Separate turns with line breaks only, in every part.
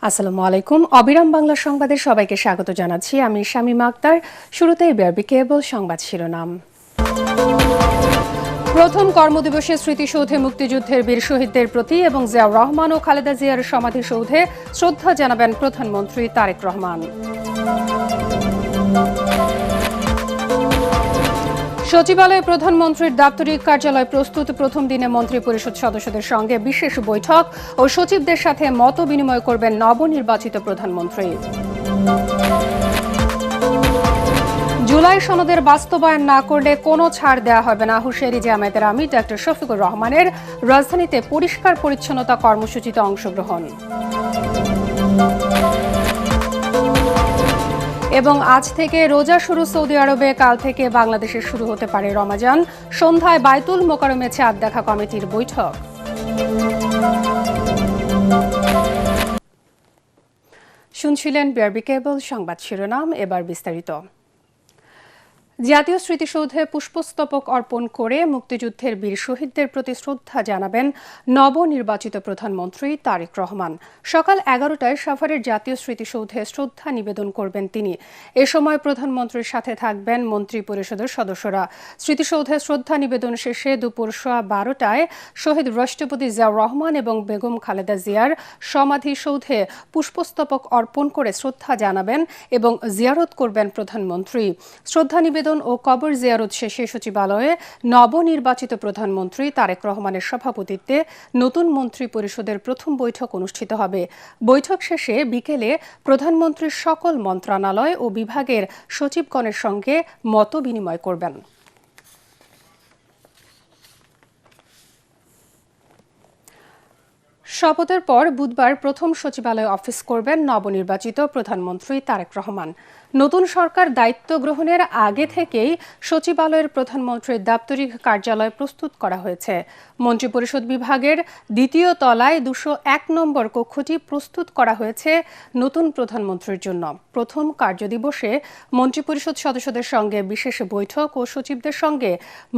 আসসালামু আলাইকুম। অবিরাম বাংলা সংবাদে সবাইকে স্বাগত জানাচ্ছি। আমি শামীমা আক্তার। শুরুতেই বিআরবি কেবল সংবাদ শিরোনাম। প্রথম কর্মদিবসে স্মৃতিসৌধে মুক্তিযুদ্ধের বীর শহীদদের প্রতি এবং জিয়াউর রহমান ও খালেদা জিয়ার সমাধিসৌধে শ্রদ্ধা জানাবেন প্রধানমন্ত্রী তারেক রহমান। সচিবালয়ে প্রধানমন্ত্রীর দাপ্তরিক কার্যালয় প্রস্তুত। প্রথম দিনে মন্ত্রিপরিষদ সদস্যদের সঙ্গে বিশেষ বৈঠক ও সচিবদের সাথে মত বিনিময় করবেন নবনির্বাচিত প্রধানমন্ত্রী। জুলাই সনদের বাস্তবায়ন না করলে কোনো ছাড় দেওয়া হবে না, হুঁশিয়ারি জামায়াতের আমির ডক্টর শফিকুর রহমানের। রাজধানীতে পরিষ্কার পরিচ্ছন্নতা কর্মসূচিতে অংশগ্রহণ। এবং আজ থেকে রোজা শুরু সৌদি আরবে। কাল থেকে বাংলাদেশে শুরু হতে পারে রমাজান। সন্ধ্যায় বায়তুল মোকাররমে চাঁদ দেখা কমিটির বৈঠক। শুনছিলেন বিআরবি কেবল সংবাদ শিরোনাম, এবার বিস্তারিত। জাতীয় স্মৃতিসৌধে পুষ্পস্তবক অর্পণ করে মুক্তিযুদ্ধের বীর শহীদদের প্রতি শ্রদ্ধা জানাবেন নবনির্বাচিত প্রধানমন্ত্রী তারেক রহমান। সকাল 11টায় সাভারের জাতীয় স্মৃতিসৌধে শ্রদ্ধা নিবেদন করবেন তিনি। এ সময় প্রধানমন্ত্রীর সাথে থাকবেন মন্ত্রিপরিষদের সদস্যরা। স্মৃতিসৌধে শ্রদ্ধা নিবেদন শেষে দুপুর 12টায় শহীদ রাষ্ট্রপতি জিয়াউর রহমান এবং বেগম খালেদা জিয়ার সমাধিসৌধে পুষ্পস্তবক অর্পণ করে শ্রদ্ধা জানাবেন এবং জিয়ারত করবেন প্রধানমন্ত্রী। শ্রদ্ধা নিবেদন ও কবর জিয়ারত শেষে সচিবালয়ে নবনির্বাচিত প্রধানমন্ত্রী তারেক রহমানের সভাপতিত্বে নতুন মন্ত্রী পরিষদের প্রথম বৈঠক অনুষ্ঠিত হবে। বৈঠক শেষে বিকেলে প্রধানমন্ত্রীর সকল মন্ত্রণালয় ও বিভাগের সচিবগণের সঙ্গে মত বিনিময় করবেন। শপথের পর বুধবার প্রথম সচিবালয় অফিস করবেন নবনির্বাচিত প্রধানমন্ত্রী তারেক রহমান। নতুন সরকার দায়িত্ব গ্রহণের আগে থেকেই সচিবালয়ের প্রধানমন্ত্রীর দাপ্তরিক কার্যালয় প্রস্তুত করা হয়েছে। মন্ত্রিপরিষদ বিভাগের দ্বিতীয় তলায় 201 নম্বর কক্ষটি প্রস্তুত করা হয়েছে নতুন প্রধানমন্ত্রীর জন্য। প্রথম কার্যদিবসে মন্ত্রিপরিষদ সদস্যদের সঙ্গে বিশেষ বৈঠক ও সচিবদের সঙ্গে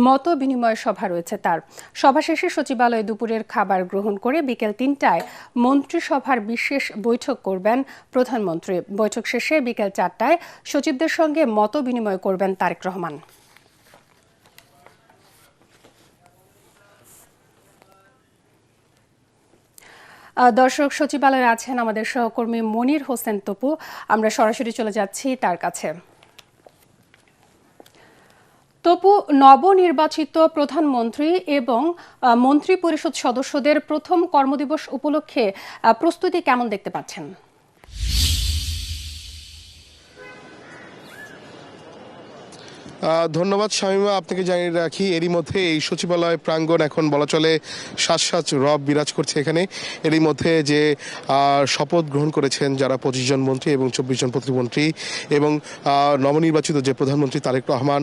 মত বিনিময় সভা রয়েছে তার। সভা শেষে সচিবালয়ে দুপুরের খাবার গ্রহণ করে বিকেল 3টায় মন্ত্রিসভার বিশেষ বৈঠক করবেন প্রধানমন্ত্রী। বৈঠক শেষে বিকেল 4টায় সচিবদের সঙ্গে মত বিনিময় করবেন তারেক রহমান। দর্শক, সচিবালয়ে আছেন আমাদের সহকর্মী মনির হোসেন তপু। আমরা সরাসরি চলে যাচ্ছি তার কাছে। তপু, নবনির্বাচিত প্রধানমন্ত্রী এবং মন্ত্রী পরিষদ সদস্যদের প্রথম কর্মদিবস উপলক্ষে প্রস্তুতি কেমন দেখতে পাচ্ছেন?
ধন্যবাদ শামীমা, আপনাকে জানিয়ে রাখি এরই মধ্যে এই সচিবালয় প্রাঙ্গণ এখন বলা চলে সাজ রব বিরাজ করছে এখানে। এরই মধ্যে যে শপথ গ্রহণ করেছেন যারা 25 জন মন্ত্রী এবং 24 জন প্রতিমন্ত্রী এবং নবনির্বাচিত যে প্রধানমন্ত্রী তারেক রহমান,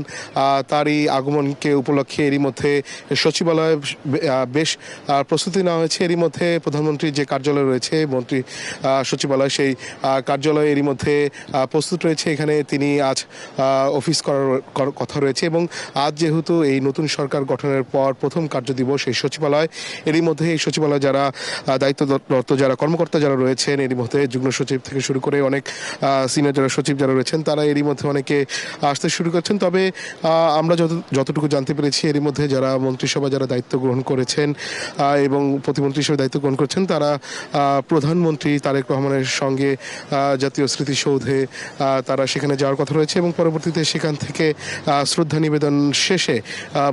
তার এই আগমনকে উপলক্ষে এরই মধ্যে সচিবালয়ে বেশ প্রস্তুতি নেওয়া হয়েছে। এরই মধ্যে প্রধানমন্ত্রীর যে কার্যালয় রয়েছে মন্ত্রী সচিবালয়, সেই কার্যালয়ে এরই মধ্যে প্রস্তুত রয়েছে। এখানে তিনি আজ অফিস করার কথা রয়েছে এবং আজ যেহেতু এই নতুন সরকার গঠনের পর প্রথম কার্যদিবস এই সচিবালয়, এরই মধ্যে এই সচিবালয় যারা দায়িত্বরত যারা কর্মকর্তা যারা রয়েছেন, এরই মধ্যে যুগ্ম সচিব থেকে শুরু করে অনেক সিনিয়র যারা সচিব যারা রয়েছেন, তারা এরই মধ্যে অনেকে আসতে শুরু করছেন। তবে আমরা যতটুকু জানতে পেরেছি এরই মধ্যে যারা মন্ত্রিসভা যারা দায়িত্ব গ্রহণ করেছেন এবং প্রতিমন্ত্রী হিসেবে দায়িত্ব গ্রহণ করছেন, তারা প্রধানমন্ত্রী তারেক রহমানের সঙ্গে জাতীয় স্মৃতিসৌধে তারা সেখানে যাওয়ার কথা রয়েছে এবং পরবর্তীতে সেখান থেকে শ্রদ্ধা নিবেদন শেষে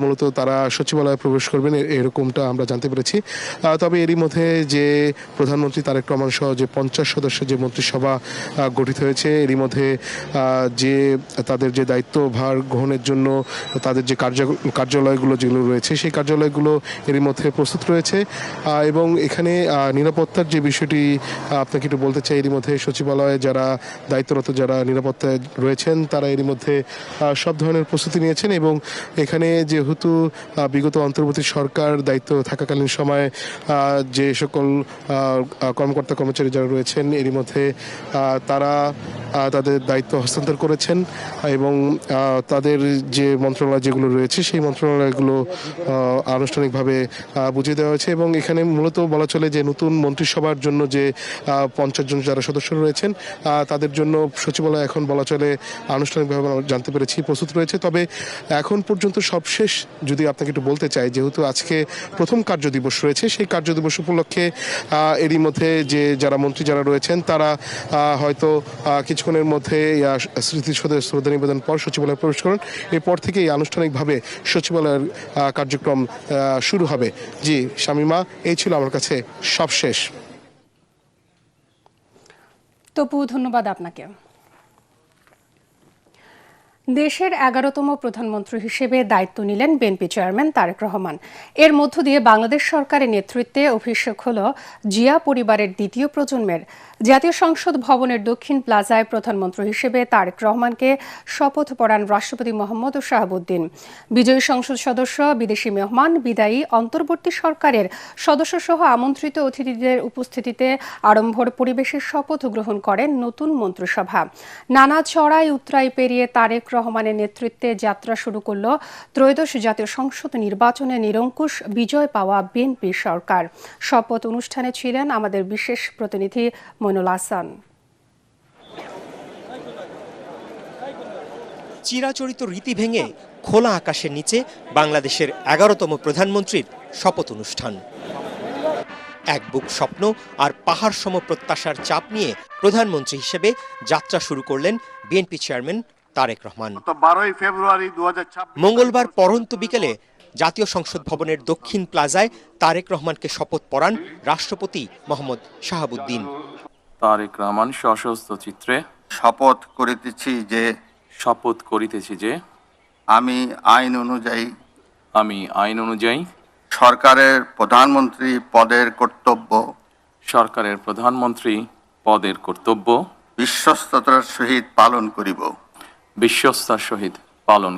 মূলত তারা সচিবালয়ে প্রবেশ করবেন, এরকমটা আমরা জানতে পেরেছি। তবে এরই মধ্যে যে প্রধানমন্ত্রী তারেক রহমান সহ যে 50 সদস্যের যে মন্ত্রিসভা গঠিত হয়েছে, এরই মধ্যে যে তাদের যে দায়িত্বভার গ্রহণের জন্য তাদের যে কার্যালয়গুলো যেগুলো রয়েছে, সেই কার্যালয়গুলো এরই মধ্যে প্রস্তুত রয়েছে এবং এখানে নিরাপত্তার যে বিষয়টি আপনাকে একটু বলতে চাই। এরই মধ্যে সচিবালয়ে যারা দায়িত্বরত যারা নিরাপত্তায় রয়েছেন, তারা এরই মধ্যে সব ধরনের ধরনের প্রস্তুতি নিয়েছেন এবং এখানে যেহেতু বিগত অন্তর্বর্তী সরকার দায়িত্ব থাকাকালীন সময়ে যে সকল কর্মকর্তা কর্মচারী যারা রয়েছেন এরই মধ্যে তারা তাদের দায়িত্ব হস্তান্তর করেছেন এবং তাদের যে মন্ত্রণালয় যেগুলো রয়েছে সেই মন্ত্রণালয়গুলো আনুষ্ঠানিকভাবে বুঝিয়ে দেওয়া হয়েছে এবং এখানে মূলত বলা চলে যে নতুন মন্ত্রিসভার জন্য যে 50 জন যারা সদস্য রয়েছেন তাদের জন্য সচিবালয় এখন বলা চলে আনুষ্ঠানিকভাবে জানতে পেরেছি প্রস্তুত রয়েছে। তবে এখন পর্যন্ত সবশেষ যদি আপনাকে একটু বলতে চাই, যেহেতু আজকে প্রথম কার্যদিবস রয়েছে, সেই কার্যদিবস উপলক্ষে এরই মধ্যে যে যারা মন্ত্রী যারা রয়েছেন তারা হয়তো কিছুক্ষণের মধ্যে স্মৃতিসৌধে শ্রদ্ধা নিবেদন পর সচিবালয়ে প্রবেশ করেন। এরপর থেকেই আনুষ্ঠানিকভাবে সচিবালয়ের কার্যক্রম শুরু হবে। জি শামীমা, এই ছিল আমার কাছে সবশেষ।
তপু, ধন্যবাদ আপনাকে। দেশের 11তম প্রধানমন্ত্রী হিসেবে দায়িত্ব নিলেন বিএনপি চেয়ারম্যান তারেক রহমান। এর মধ্য দিয়ে বাংলাদেশ সরকারের নেতৃত্বে অভিষেক হল জিয়া পরিবারের দ্বিতীয় প্রজন্মের। জাতীয় সংসদ ভবনের দক্ষিণ প্লাজায় প্রধানমন্ত্রী হিসেবে তারেক রহমানকে শপথ পড়ান রাষ্ট্রপতি মোহাম্মদ শাহাবুদ্দিন। বিজয়ী সংসদ সদস্য, বিদেশি মেহমান, বিদায়ী অন্তর্বর্তী সরকারের সদস্যসহ আমন্ত্রিত অতিথিদের উপস্থিতিতে আড়ম্বর পরিবেশে শপথ গ্রহণ করেন নতুন মন্ত্রিসভা। নানা চড়াই উতরাই পেরিয়ে তারেক রহমানের নেতৃত্বে যাত্রা শুরু করল ত্রয়োদশ জাতীয় সংসদ নির্বাচনে নিরঙ্কুশ বিজয় পাওয়া বিএনপি সরকার। শপথ অনুষ্ঠানে ছিলেন আমাদের বিশেষ প্রতিনিধি মইনুল হাসান।
চিরাচরিত রীতি ভেঙে খোলা আকাশের নিচে বাংলাদেশের 11তম প্রধানমন্ত্রীর শপথ অনুষ্ঠান। এক বুক স্বপ্ন আর পাহাড় সম প্রত্যাশার চাপ নিয়ে প্রধানমন্ত্রী হিসেবে যাত্রা শুরু করলেন বিএনপি চেয়ারম্যান তারেক রহমান।
12 ফেব্রুয়ারি 2026
মঙ্গলবার পরন্ত বিকেলে জাতীয় সংসদ ভবনের দক্ষিণ প্লাজায় তারেক রহমানকে শপথ পড়ান রাষ্ট্রপতি মোহাম্মদ শাহাবুদ্দিন।
তারেক রহমান সশস্ত্র চিত্রে
শপথ করিতেছি যে
আমি আইন অনুযায়ী
সরকারের প্রধানমন্ত্রী পদের কর্তব্য বিশ্বস্ততার সহিত পালন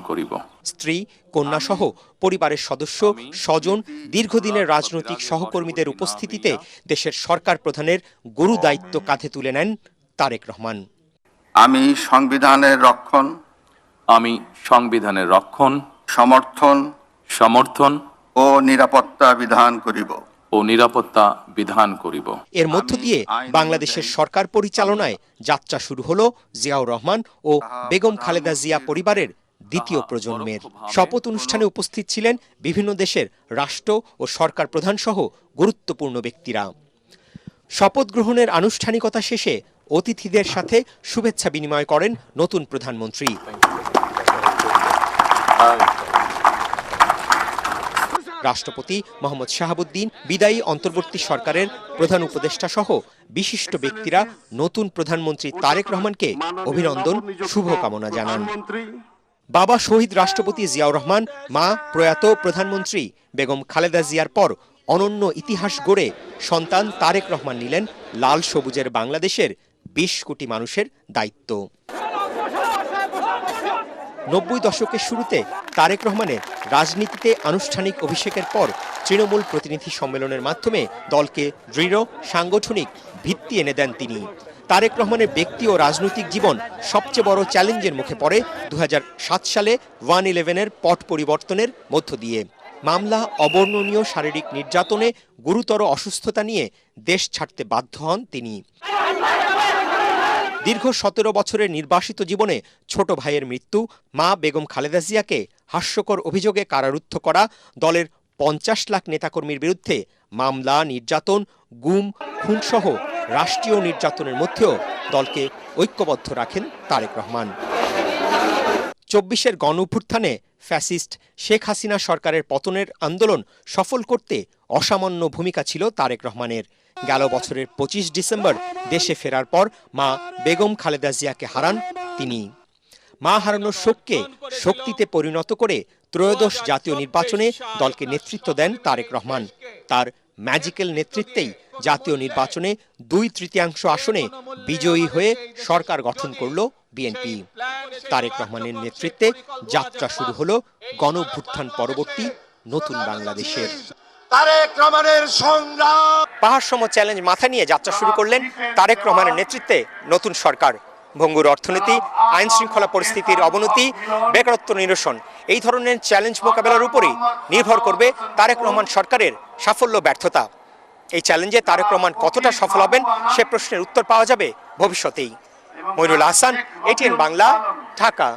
করিব।
স্ত্রী, কন্যা সহ পরিবারের সদস্য, স্বজন, দীর্ঘদিনের রাজনৈতিক সহকর্মীদের উপস্থিতিতে দেশের সরকার প্রধানের গুরু দায়িত্ব কাঁধে তুলে নেন তারেক রহমান।
আমি সংবিধানের রক্ষণ, সমর্থন ও নিরাপত্তা বিধান করিব।
এর মধ্য দিয়ে বাংলাদেশের সরকার পরিচালনায় যাত্রা শুরু হলো জিয়াউর রহমান ও বেগম খালেদা জিয়া পরিবারের দ্বিতীয় প্রজন্মের। শপথ অনুষ্ঠানে উপস্থিত ছিলেন বিভিন্ন দেশের রাষ্ট্র ও সরকার প্রধান সহ গুরুত্বপূর্ণ ব্যক্তিরা। শপথ গ্রহণের আনুষ্ঠানিকতা শেষে অতিথিদের সাথে শুভেচ্ছা বিনিময় করেন নতুন প্রধানমন্ত্রী। রাষ্ট্রপতি মোহাম্মদ শাহাবুদ্দিন, বিদায়ী অন্তর্বর্তী সরকারের প্রধান উপদেষ্টা সহ বিশিষ্ট ব্যক্তিরা নতুন প্রধানমন্ত্রী তারেক রহমানকে অভিনন্দন, শুভকামনা জানান। বাবা শহীদ রাষ্ট্রপতি জিয়াউর রহমান, মা প্রয়াত প্রধানমন্ত্রী বেগম খালেদা জিয়ার পর অনন্য ইতিহাস গড়ে সন্তান তারেক রহমান নিলেন লাল সবুজের বাংলাদেশের 20 কোটি মানুষের দায়িত্ব। 90 দশকের শুরুতে তারেক রহমানের রাজনীতিতে আনুষ্ঠানিক অভিষেকের পর তৃণমূল প্রতিনিধি সম্মেলনের মাধ্যমে দলকে দৃঢ় সাংগঠনিক ভিত্তি এনে দেন তিনি। তারেক রহমানের ব্যক্তি ও রাজনৈতিক জীবন সবচেয়ে বড় চ্যালেঞ্জের মুখে পড়ে 2007 সালে 1/11-এর পট পরিবর্তনের মধ্য দিয়ে। মামলা, অবর্ণনীয় শারীরিক নির্যাতনে গুরুতর অসুস্থতা নিয়ে দেশ ছাড়তে বাধ্য হন তিনি। দীর্ঘ 17 বছরের নির্বাসিত জীবনে ছোট ভাইয়ের মৃত্যু, মা বেগম খালেদা জিয়াকে হাস্যকর অভিযোগে কারারুদ্ধ করা, দলের 50 লাখ নেতাকর্মীর বিরুদ্ধে মামলা, নির্যাতন, গুম, খুনসহ রাষ্ট্রীয় নির্যাতনের মধ্যেও দলকে ঐক্যবদ্ধ রাখেন তারেক রহমান। 24-এর গণঅভ্যুত্থানে ফ্যাসিস্ট শেখ হাসিনা সরকারের পতনের আন্দোলন সফল করতে অসামান্য ভূমিকা ছিল তারেক রহমানের। গেল বছরের 25 ডিসেম্বর দেশে ফেরার পর মা বেগম খালেদা জিয়াকে হারান তিনি। মা হারানোর শোককে শক্তিতে পরিণত করে ত্রয়োদশ জাতীয় নির্বাচনে দলকে নেতৃত্ব দেন তারেক রহমান। তার ম্যাজিক্যাল নেতৃত্বেই জাতীয় নির্বাচনে 2/3 আসনে বিজয়ী হয়ে সরকার গঠন করল বিএনপি। তারেক রহমানের নেতৃত্বে যাত্রা শুরু হলো গণঅভ্যুত্থান পরবর্তী নতুন বাংলাদেশের।
তারেক রহমানের সংগ্রাম,
পাহাড় সম চ্যালেঞ্জ মাথা নিয়ে যাত্রা শুরু করলেন তারেক রহমানের নেতৃত্বে নতুন সরকার। ভঙ্গুর অর্থনীতি, আইন শৃঙ্খলা পরিস্থিতির অবনতি, বেকারত্ব নিরসন, এই ধরনের চ্যালেঞ্জ মোকাবেলার উপরই নির্ভর করবে তারেক রহমান সরকারের সাফল্য ব্যর্থতা। এই চ্যালেঞ্জে তারেক রহমান কতটা সফল হবেন সে প্রশ্নের উত্তর পাওয়া যাবে ভবিষ্যতেই। মইনুল হাসান, এটিএন বাংলা, ঢাকা।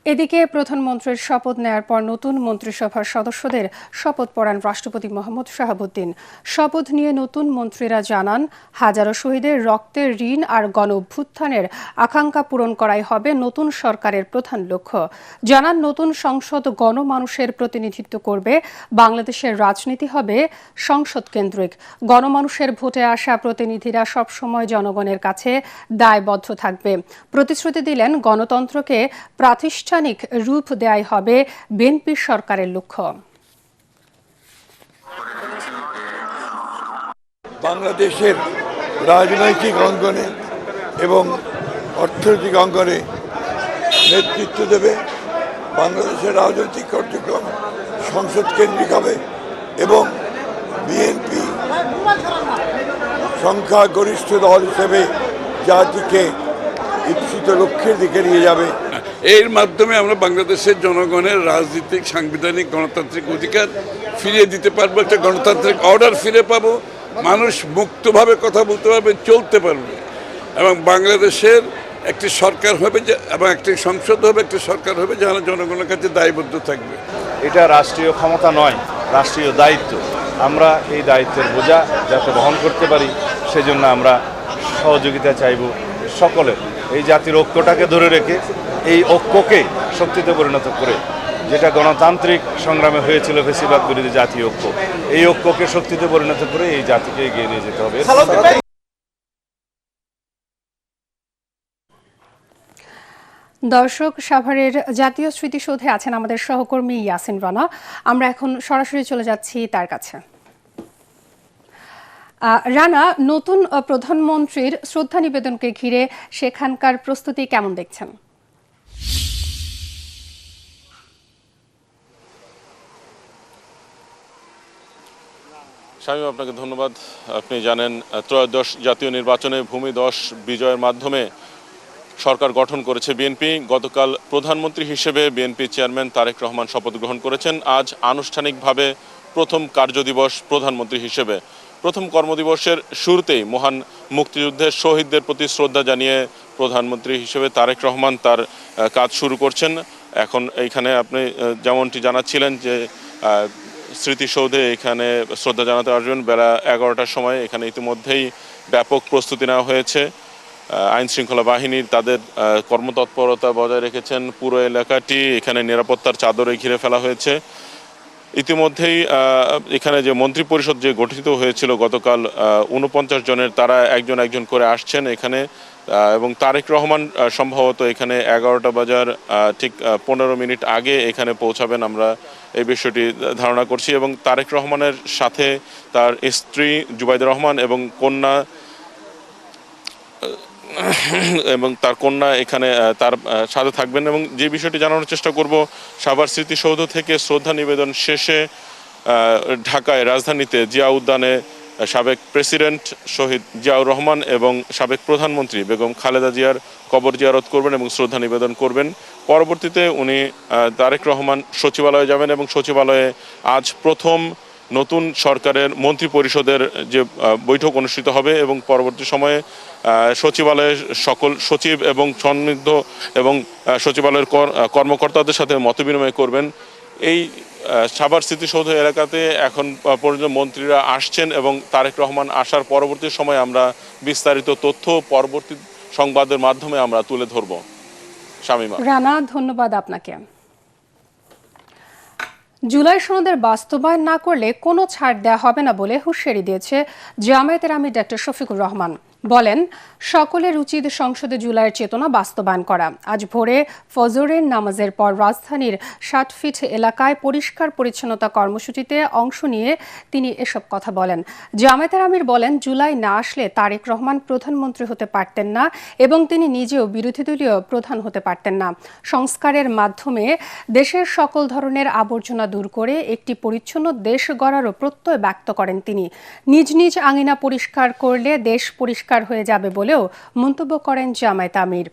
এদিকে প্রধানমন্ত্রীর শপথ নেয়ার পর নতুন মন্ত্রিসভার সদস্যদের শপথ পড়ান রাষ্ট্রপতি মোহাম্মদ শাহাবুদ্দিন। শপথ নিয়ে নতুন মন্ত্রীরা জানান, হাজারো শহীদের রক্তের ঋণ আর গণঅভ্যুত্থানের আকাঙ্ক্ষা পূরণ করাই হবে নতুন সরকারের প্রধান লক্ষ্য। জানান, নতুন সংসদ গণমানুষের প্রতিনিধিত্ব করবে, বাংলাদেশের রাজনীতি হবে সংসদ কেন্দ্রিক। গণমানুষের ভোটে আসা প্রতিনিধিরা সবসময় জনগণের কাছে দায়বদ্ধ থাকবে। প্রতিশ্রুতি দিলেন, গণতন্ত্রকে প্রাতিষ্ঠানিক রূপ দেয়াই হবে বিএনপি সরকারের লক্ষ্য।
বাংলাদেশের রাজনৈতিক অঙ্গনে এবং অর্থনৈতিক অঙ্গনে নেতৃত্ব দেবে। বাংলাদেশের রাজনৈতিক কার্যক্রম সংসদ কেন্দ্রিক হবে এবং বিএনপি সংখ্যাগরিষ্ঠ দল হিসেবে জাতিকে ইচ্ছিত লক্ষ্যের দিকে নিয়ে যাবে।
এর মাধ্যমে আমরা বাংলাদেশের জনগণের রাজনৈতিক, সাংবিধানিক, গণতান্ত্রিক অধিকার ফিরিয়ে দিতে পারবো, একটা গণতান্ত্রিক অর্ডার ফিরে পাবো, মানুষ মুক্তভাবে কথা বলতে পারবে, চলতে পারবে এবং বাংলাদেশের একটি সরকার হবে এবং একটি সংসদ হবে, একটি সরকার হবে যারা জনগণের কাছে দায়বদ্ধ থাকবে।
এটা রাষ্ট্রীয় ক্ষমতা নয়, রাষ্ট্রীয় দায়িত্ব। আমরা এই দায়িত্বের বোঝা যাতে বহন করতে পারি সেজন্য আমরা সহযোগিতা চাইব সকলের। এই জাতির ঐক্যটাকে ধরে রেখে এই ঐক্যকে শক্তিতে পরিণত করে, যেটা গণতান্ত্রিক সংগ্রামে হয়েছিল ফ্যাসিবাদ বিরোধী জাতীয় ঐক্য, এই ঐক্যকে শক্তিতে পরিণত করে এই জাতিকে এগিয়ে নিয়ে যেতে হবে।
দর্শক, সাভারের জাতীয় স্মৃতিসৌধে আছেন আমাদের সহকর্মী ইয়াসিন রানা। আমরা এখন সরাসরি চলে যাচ্ছি তার কাছে। রানা, নতুন প্রধানমন্ত্রীর শ্রদ্ধা নিবেদনকে ঘিরে সেখানকার প্রস্তুতি কেমন দেখছেন?
শামীম, আপনাকে ধন্যবাদ। আপনি জানেন, ত্রয়োদশ জাতীয় নির্বাচনে ভূমি 10 বিজয়ের মাধ্যমে সরকার গঠন করেছে বিএনপি। গতকাল প্রধানমন্ত্রী হিসেবে বিএনপি চেয়ারম্যান তারেক রহমান শপথ গ্রহণ করেছেন। আজ আনুষ্ঠানিকভাবে প্রথম কার্যদিবস প্রধানমন্ত্রী হিসেবে। প্রথম কর্মদিবসের শুরুতেই মহান মুক্তিযুদ্ধের শহীদদের প্রতি শ্রদ্ধা জানিয়ে প্রধানমন্ত্রী হিসেবে তারেক রহমান তার কাজ শুরু করছেন। এখন এইখানে আপনি যেমনটি জানাচ্ছিলেন যে স্মৃতিসৌধে এখানে শ্রদ্ধা জানাতে আসবেন বেলা 11টার সময়। এখানে ইতিমধ্যেই ব্যাপক প্রস্তুতি নেওয়া হয়েছে। আইন শৃঙ্খলা বাহিনীর তাদের কর্মতৎপরতা বজায় রেখেছেন পুরো এলাকাটি। এখানে নিরাপত্তার চাদরে ঘিরে ফেলা হয়েছে। ইতিমধ্যেই এখানে যে মন্ত্রী পরিষদ যে গঠিত হয়েছিল গতকাল 49 জনের, তারা একজন একজন করে আসছেন এখানে এবং তারেক রহমান সম্ভবত এখানে 11টা বাজার ঠিক 15 মিনিট আগে এখানে পৌঁছাবেন, আমরা এই বিষয়টি ধারণা করছি। এবং তারেক রহমানের সাথে তার স্ত্রী জুবাইদা রহমান এবং তার কন্যা এখানে তার সাথে থাকবেন। এবং যে বিষয়টি জানানোর চেষ্টা করব, সাভার স্মৃতিসৌধ থেকে শ্রদ্ধা নিবেদন শেষে ঢাকায় রাজধানীতে জিয়া উদ্যানে সাবেক প্রেসিডেন্ট শহীদ জিয়াউর রহমান এবং সাবেক প্রধানমন্ত্রী বেগম খালেদা জিয়ার কবর জিয়ারত করবেন এবং শ্রদ্ধা নিবেদন করবেন। পরবর্তীতে উনি তারেক রহমান সচিবালয়ে যাবেন এবং সচিবালয়ে আজ প্রথম নতুন সরকারের মন্ত্রী পরিষদের যে বৈঠক অনুষ্ঠিত হবে এবং পরবর্তী সময়ে সচিবালয়ের সকল সচিব এবং সন্নিগ্ধ এবং সচিবালয়ের কর্মকর্তাদের সাথে মতবিনিময় করবেন। এই সাভার স্মৃতিসৌধ এলাকাতে এখন পর্যন্ত মন্ত্রীরা আসছেন এবং তারেক রহমান আসার পরবর্তী সময়ে আমরা বিস্তারিত তথ্য পরবর্তী সংবাদের মাধ্যমে আমরা তুলে ধরব। শামীমা।
রানা, ধন্যবাদ আপনাকে। জুলাই সনদের বাস্তবায়ন না করলে কোনো ছাড় দেওয়া হবে না বলে হুঁশিয়ারি দিয়েছে জামায়াতের আমির ডক্টর শফিকুর রহমান। বলেন, সকলের উচিত সংসদে জুলাইয়ের চেতনা বাস্তবায়ন করা। আজ ভোরে ফজরের নামাজের পর রাজধানীর ৬০ ফিট এলাকায় পরিষ্কার পরিচ্ছন্নতা কর্মসূচিতে অংশ নিয়ে তিনি এসব কথা বলেন। জামায়াতের আমির বলেন, জুলাই না আসলে তারেক রহমান প্রধানমন্ত্রী হতে পারতেন না এবং তিনি নিজেও বিরোধী দলীয় প্রধান হতে পারতেন না। সংস্কারের মাধ্যমে দেশের সকল ধরনের আবর্জনা দূর করে একটি পরিচ্ছন্ন দেশ গড়ারও প্রত্যয় ব্যক্ত করেন তিনি। নিজ নিজ আঙিনা পরিষ্কার করলে দেশ পরিষ্কার হয়ে যাবে বলেও মন্তব্য করেন জামায়াত আমির।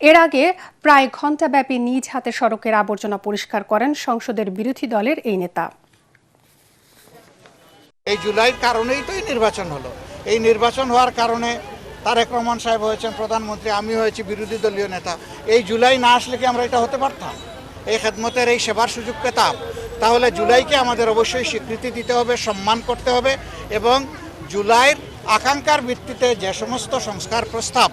এর আগে প্রায় ঘণ্টাব্যাপী নিজ হাতে সড়কের আবর্জনা পরিষ্কার করেন সংসদের বিরোধী দলের এই নেতা।
এই জুলাইয়ের কারণেই তো এই নির্বাচন হলো। এই নির্বাচন হওয়ার কারণে তারেক রহমান সাহেব হয়েছেন প্রধানমন্ত্রী, আমি হয়েছি বিরোধী দলীয় নেতা। এই জুলাই না আসলে কি আমরা এটা হতে পারতাম? এই খেদমতের এই সেবার সুযোগ পেতাম? তাহলে জুলাইকে আমাদের অবশ্যই স্বীকৃতি দিতে হবে, সম্মান করতে হবে এবং জুলাইয়ের আকাঙ্ক্ষার ভিত্তিতে যে সমস্ত সংস্কার প্রস্তাব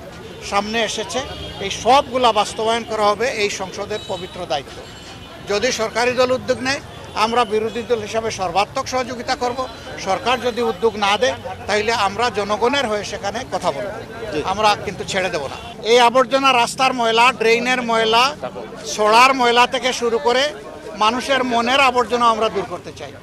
সামনে এসেছে এই সবগুলা বাস্তবায়ন করা হবে এই সংসদের পবিত্র দায়িত্ব। যদি সরকারি দল উদ্যোগ নেয় আমরা বিরোধী দল হিসাবে সর্বাত্মক সহযোগিতা করব। সরকার যদি উদ্যোগ না দেয় তাহলে আমরা জনগণের হয়ে সেখানে কথা বলব, আমরা কিন্তু ছেড়ে দেব না। এই আবর্জনা রাস্তার ময়লা, ড্রেইনের ময়লা, সোলার ময়লা থেকে শুরু করে মানুষের মনের আবর্জনা আমরা দূর করতে চাই।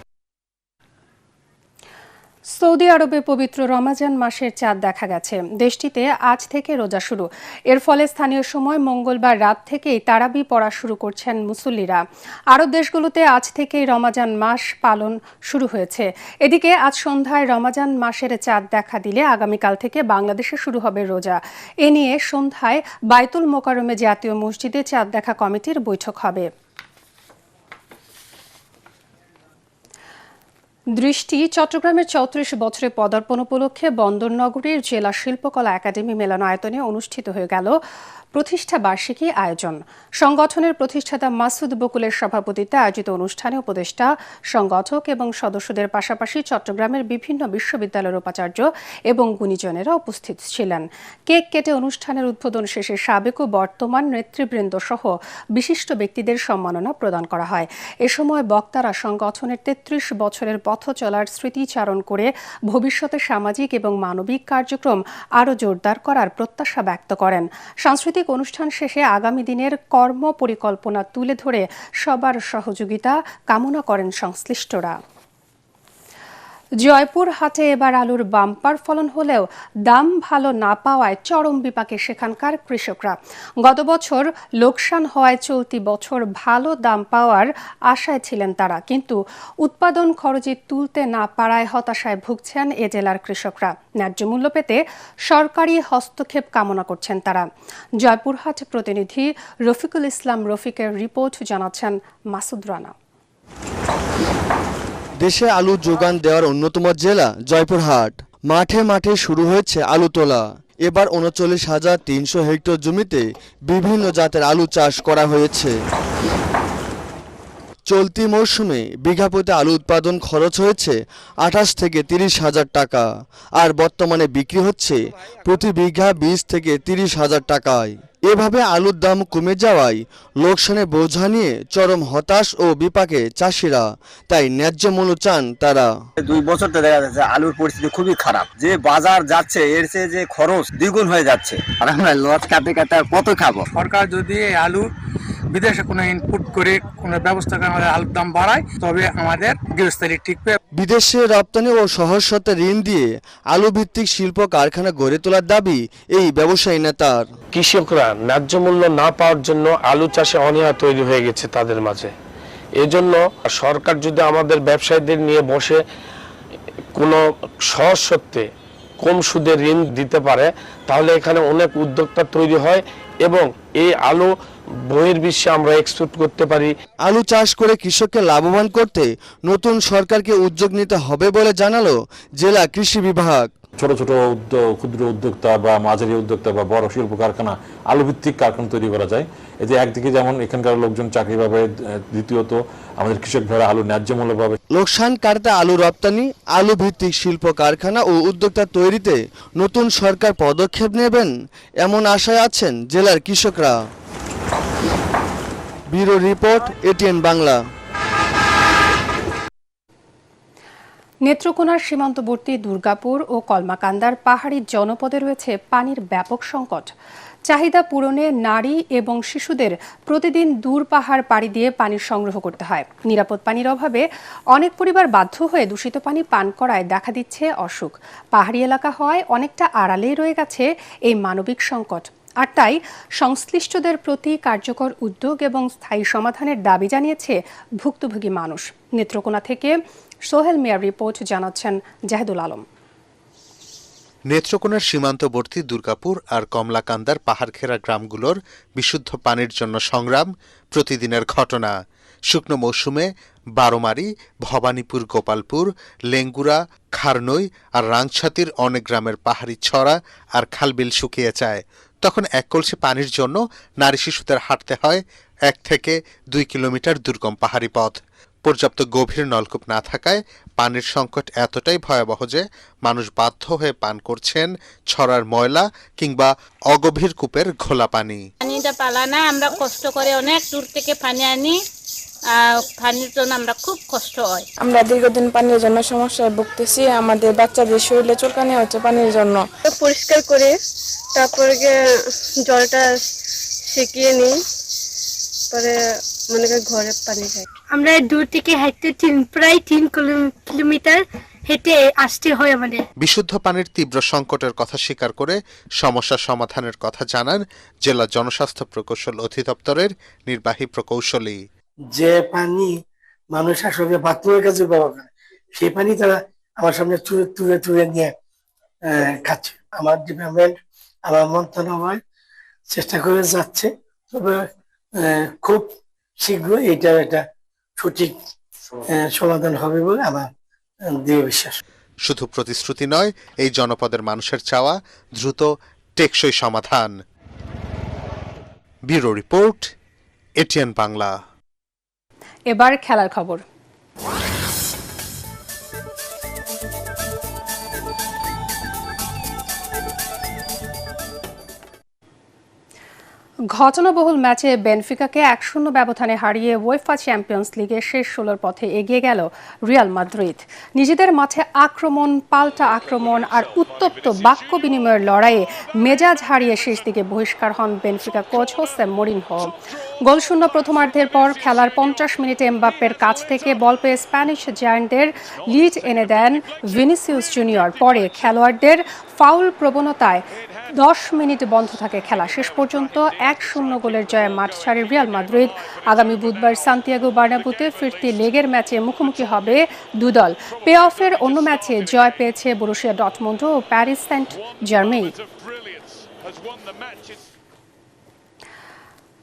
সৌদি আরবে পবিত্র রমাজান মাসের চাঁদ দেখা গেছে। দেশটিতে আজ থেকে রোজা শুরু। এর ফলে স্থানীয় সময় মঙ্গলবার রাত থেকেই তারাবি পড়া শুরু করছেন মুসল্লিরা। আরব দেশগুলোতে আজ থেকেই রমাজান মাস পালন শুরু হয়েছে। এদিকে আজ সন্ধ্যায় রমাজান মাসের চাঁদ দেখা দিলে আগামীকাল থেকে বাংলাদেশে শুরু হবে রোজা। এ নিয়ে সন্ধ্যায় বাইতুল মোকাররমে জাতীয় মসজিদে চাঁদ দেখা কমিটির বৈঠক হবে। দৃষ্টি চট্টগ্রামের ৩৪ বছরে পদার্পণ উপলক্ষে বন্দরনগরীর জেলা শিল্পকলা একাডেমি মিলনায়তনে অনুষ্ঠিত হয়ে গেল প্রতিষ্ঠা বার্ষিকী আয়োজন। সংগঠনের প্রতিষ্ঠাতা মাসুদ বকুলের সভাপতিত্বে আয়োজিত অনুষ্ঠানে উপদেষ্টা, সংগঠক এবং সদস্যদের পাশাপাশি চট্টগ্রামের বিভিন্ন বিশ্ববিদ্যালয়ের উপাচার্য এবং গুণীজনেরা উপস্থিত ছিলেন। কেক কেটে অনুষ্ঠানের উদ্বোধন শেষে সাবেক ও বর্তমান নেতৃবৃন্দ সহ বিশিষ্ট ব্যক্তিদের সম্মাননা প্রদান করা হয়। এ সময় বক্তারা সংগঠনের ৩৩ বছরের পথ চলার স্মৃতিচারণ করে ভবিষ্যতে সামাজিক এবং মানবিক কার্যক্রম আরও জোরদার করার প্রত্যাশা ব্যক্ত করেন। সাংস্কৃতিক অনুষ্ঠান শেষে আগামী দিনের কর্ম পরিকল্পনা তুলে ধরে সবার সহযোগিতা কামনা করেন সংশ্লিষ্টরা। জয়পুরহাটে এবার আলুর বাম্পার ফলন হলেও দাম ভালো না পাওয়ায় চরম বিপাকে সেখানকার কৃষকরা। গত বছর লোকসান হওয়ায় চলতি বছর ভালো দাম পাওয়ার আশায় ছিলেন তারা, কিন্তু উৎপাদন খরচে তুলতে না পারায় হতাশায় ভুগছেন এ জেলার কৃষকরা। ন্যায্য মূল্য পেতে সরকারি হস্তক্ষেপ কামনা করছেন তারা। জয়পুরহাট প্রতিনিধি রফিকুল ইসলাম রফিকের রিপোর্ট, জানাচ্ছেন মাসুদ রানা।
দেশে আলু যোগান দেওয়ার অন্যতম জেলা জয়পুরহাট। মাঠে মাঠে শুরু হয়েছে আলু তোলা। এবার ৩৯,৩০০ হেক্টর জমিতে বিভিন্ন জাতের আলু চাষ করা হয়েছে। চলতি মৌসুমে বিঘা প্রতি আলু উৎপাদন খরচ হয়েছে ২৮ থেকে ৩০ হাজার টাকা, আর বর্তমানে বিক্রি হচ্ছে প্রতি বিঘা ২০ থেকে ৩০ হাজার টাকায়। এভাবে আলুর দাম কমে যাওয়ায় লোকসানের বোঝা নিয়ে চরম হতাশ ও বিপাকে চাষিরা, তাই ন্যায্য মূল্য চান তারা।
২ বছর তো দেখা যাচ্ছে আলুর পরিস্থিতি খুবই খারাপ। যে বাজার যাচ্ছে এর চেয়ে যে খরচ দ্বিগুণ হয়ে যাচ্ছে, আর আমরা লস কাটে কাটে আর কত খাবো।
সরকার যদি আলু বিদেশে কোনো ইনপুট করে কোনো ব্যবস্থা করে আমাদের আলুর দাম বাড়ায়, তবে আমাদের গৃহস্থালী টিকবে।
বিদেশে রপ্তানি ও সহজ শর্তে ঋণ দিয়ে আলু ভিত্তিক শিল্প কারখানা গড়ে তোলার দাবি এই ব্যবসায়ী নেতার।
কৃষকরা ন্যায্য মূল্য না পাওয়ার জন্য আলু চাষে অনীহা তৈরি হয়ে গেছে তাদের মাঝে। এজন্য সরকার যদি আমাদের ব্যবসায়ীদের নিয়ে বসে কোনো সহজ শর্তে কম সুদে ঋণ দিতে পারে, তাহলে এখানে অনেক উদ্যোক্তা তৈরি হয় এবং এই আলু বহির্বিশ্বে আমরা এক্সপোর্ট করতে পারি।
আলু চাষ করে কৃষককে লাভবান করতে নতুন সরকারকে উদ্যোগ নিতে হবে বলে জানালো জেলা কৃষি বিভাগ।
ছোট ছোট ক্ষুদ্র উদ্যোক্তা বা মাঝারি উদ্যোক্তা বা বড় শিল্প কারখানা, আলু ভিত্তিক কারখানা তৈরি করা যায়। এতে একদিকে যেমন এখানকার লোকজন চাকরি পাবে, দ্বিতীয়ত আমাদের কৃষক ভাইরা আলু ন্যায্য মূল্য পাবে।
লোকসান কাটতে আলু রপ্তানি, আলু ভিত্তিক শিল্প কারখানা ও উদ্যোক্তা তৈরিতে নতুন সরকার পদক্ষেপ নেবেন এমন আশায় আছেন জেলার কৃষকরা। Bureau report, ATN Bangla.
নেত্রকোনার সীমান্তবর্তী দুর্গাপুর ও কলমাকান্দার পাহাড়ি জনপদে রয়েছে পানির ব্যাপক সংকট। চাহিদা পূরণে নারী এবং শিশুদের প্রতিদিন দূর পাহাড় পাড়ি দিয়ে পানি সংগ্রহ করতে হয়। নিরাপদ পানির অভাবে অনেক পরিবার বাধ্য হয়ে দূষিত পানি পান করায় দেখা দিচ্ছে অসুখ। পাহাড়ি এলাকা হওয়ায় অনেকটা আড়ালেই রয়ে গেছে এই মানবিক সংকট। আর তাই সংশ্লিষ্টদের প্রতি কার্যকর উদ্যোগ এবং স্থায়ী সমাধানের দাবি জানিয়েছে ভুক্তভোগী মানুষ। নেত্রকোনা থেকে সোহেল মিয়ার রিপোর্ট, জানাচ্ছেন জাহেদুল আলম।
নেত্রকোনার সীমান্তবর্তী দুর্গাপুর আর কমলাকান্দার পাহাড়ঘেরা গ্রামগুলোর বিশুদ্ধ পানির জন্য সংগ্রাম প্রতিদিনের ঘটনা। শুকনো মৌসুমে বারোমারি, ভবানীপুর, গোপালপুর, লেঙ্গুরা, খারনই আর রাংছাতির অনেক গ্রামের পাহাড়ি ছড়া আর খালবিল শুকিয়ে যায়। তখন এক কলসি পানির জন্য নারী শিশুদের হাঁটতে হয় 1 থেকে 2 কিলোমিটার দুর্গম পাহাড়ি পথ। পর্যাপ্ত গভীর নলকূপ না থাকায় পানির সংকট এতটাই ভয়াবহ যে মানুষ বাধ্য হয়ে পান করছেন ছড়ার ময়লা কিংবা অগভীর কূপের ঘোলা পানি।
পানিটা পালা না, আমরা কষ্ট করে অনেক দূর থেকে পানি আনি, পানির জন্য আমরা খুব কষ্ট হয়।
আমরা দীর্ঘদিন পানির জন্য সমস্যায় ভুগতেছি। আমাদের বাচ্চাদের শরীরে চুলকানি হচ্ছে পানির জন্য।
পরিষ্কার করে তারপরে জলটা সেকিয়ে নিই, পরে মনে করি ঘরে পানি খাই।
আমরা দূর থেকে হাঁটতে প্রায় 3 কিলোমিটার হেঁটে আসতে হয় আমাদের।
বিশুদ্ধ পানির তীব্র সংকটের কথা স্বীকার করে সমস্যা সমাধানের কথা জানান জেলা জনস্বাস্থ্য প্রকৌশল অধিদপ্তরের নির্বাহী প্রকৌশলী।
যে পানি মানুষ আসলে বাথরুমের কাছে ব্যবহার করে, সেই পানি তারা আমার সামনে তুলে নিয়ে খাচ্ছে। আমার ডিপার্টমেন্ট, আমার মন্ত্রণালয় চেষ্টা করে যাচ্ছে, তবে খুব শীঘ্রই এইটার একটা সঠিক সমাধান হবে বলে আমার দৃঢ় বিশ্বাস।
শুধু প্রতিশ্রুতি নয়, এই জনপদের মানুষের চাওয়া দ্রুত টেকসই সমাধান। Bureau report, ATN Bangla.
এবার খেলার খবর। ঘটনাবহুল ম্যাচে বেনফিকাকে 1-0 ব্যবধানে হারিয়ে ওয়েফা চ্যাম্পিয়ন্স লিগের শেষ 16 পথে এগিয়ে গেল রিয়াল মাদ্রিদ। নিজেদের মাঠে আক্রমণ, পাল্টা আক্রমণ আর উত্তপ্ত বাক্য বিনিময়ের লড়াইয়ে মেজাজ হারিয়ে শেষ দিকে বহিষ্কার হন বেনফিকা কোচ হোসে মরিনহো। গোলশূন্য প্রথমার্ধের পর খেলার 50 মিনিটে এমবাপ্পের কাছ থেকে বল পেয়ে স্প্যানিশ জায়ান্টদের লিড এনে দেন ভিনিসিয়াস জুনিয়র। পরে খেলোয়াড়দের ফাউল প্রবণতায় 10 মিনিট বন্ধ থাকে খেলা। শেষ পর্যন্ত 1-0 গোলের জয়ে মাঠ ছাড়ে রিয়াল মাদ্রিদ। আগামী বুধবার সান্তিয়াগো বার্নাব্যুতে ফিরতি লেগের ম্যাচে মুখোমুখি হবে দুদল। প্লে অফের অন্য ম্যাচে জয় পেয়েছে বরুসিয়া ডর্টমুন্ড ও প্যারিস সেন্ট জার্মেই।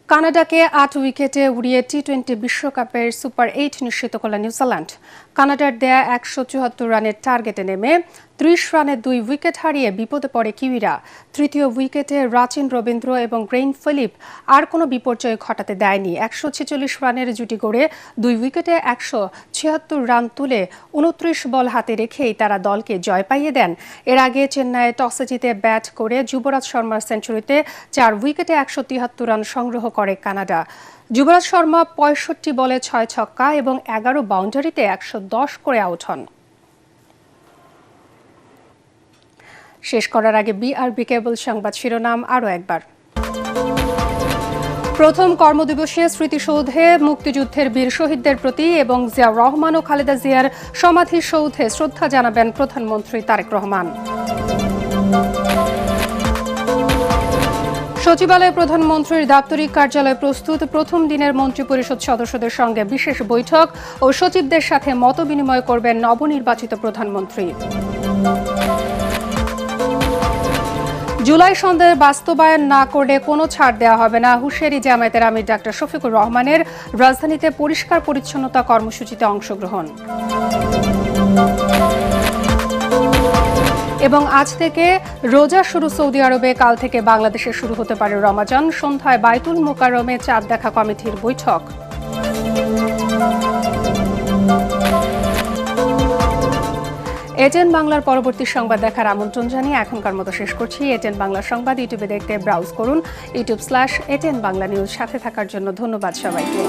কানাডাকে 8 উইকেটে উড়িয়ে টি-20 বিশ্বকাপের সুপার 8 নিশ্চিত করল নিউজিল্যান্ড। কানাডার দেয়া 174 রানের টার্গেটে নেমে 30 রানে 2 উইকেট হারিয়ে বিপদে পড়ে কিউইরা। তৃতীয় উইকেটে রাচিন রবীন্দ্র এবং গ্রেইন ফিলিপ আর কোনো বিপর্যয় ঘটাতে দেয়নি। 146 রানের জুটি গড়ে 2 উইকেটে 176 রান তুলে 29 বল হাতে রেখেই তারা দলকে জয় পাইয়ে দেন। এর আগে চেন্নাইয়ে টসে জিতে ব্যাট করে যুবরাজ শর্মার সেঞ্চুরিতে 4 উইকেটে 173 রান সংগ্রহ করে কানাডা। যুবরাজ শর্মা 65 বলে 6 ছক্কা এবং 11 বাউন্ডারিতে 110 করে আউট হন। শেষ করার আগে বিআরবি কেবল সংবাদ শিরোনাম আরও একবার। প্রথম কর্মদিবসে স্মৃতিসৌধে মুক্তিযুদ্ধের বীর শহীদদের প্রতি এবং জিয়াউর রহমান ও খালেদা জিয়ার সমাধিসৌধে শ্রদ্ধা জানাবেন প্রধানমন্ত্রী তারেক রহমান। সচিবালয়ে প্রধানমন্ত্রীর দাপ্তরিক কার্যালয় প্রস্তুত। প্রথম দিনের মন্ত্রিপরিষদ সদস্যদের সঙ্গে বিশেষ বৈঠক ও সচিবদের সাথে মতবিনিময় করবেন নবনির্বাচিত প্রধানমন্ত্রী। জুলাই সনদের বাস্তবায়ন না করলে কোনো ছাড় দেওয়া হবে না, হুঁশিয়ারি জামায়াতের আমির ডাক্তার শফিকুর রহমানের। রাজধানীতে পরিষ্কার পরিচ্ছন্নতা কর্মসূচিতে অংশগ্রহণ। এবং আজ থেকে রোজা শুরু সৌদি আরবে, কাল থেকে বাংলাদেশে শুরু হতে পারে রমাজান। সন্ধ্যায় বাইতুল মোকাররমে চাঁদ দেখা কমিটির বৈঠক। এটিএন বাংলার পরবর্তী সংবাদ দেখার আমন্ত্রণ জানিয়ে এখনকার মতো শেষ করছি। এটিএন বাংলা সংবাদ ইউটিউবে দেখতে ব্রাউজ করুন youtube/ATN বাংলা নিউজ। সাথে থাকার জন্য ধন্যবাদ সবাইকে।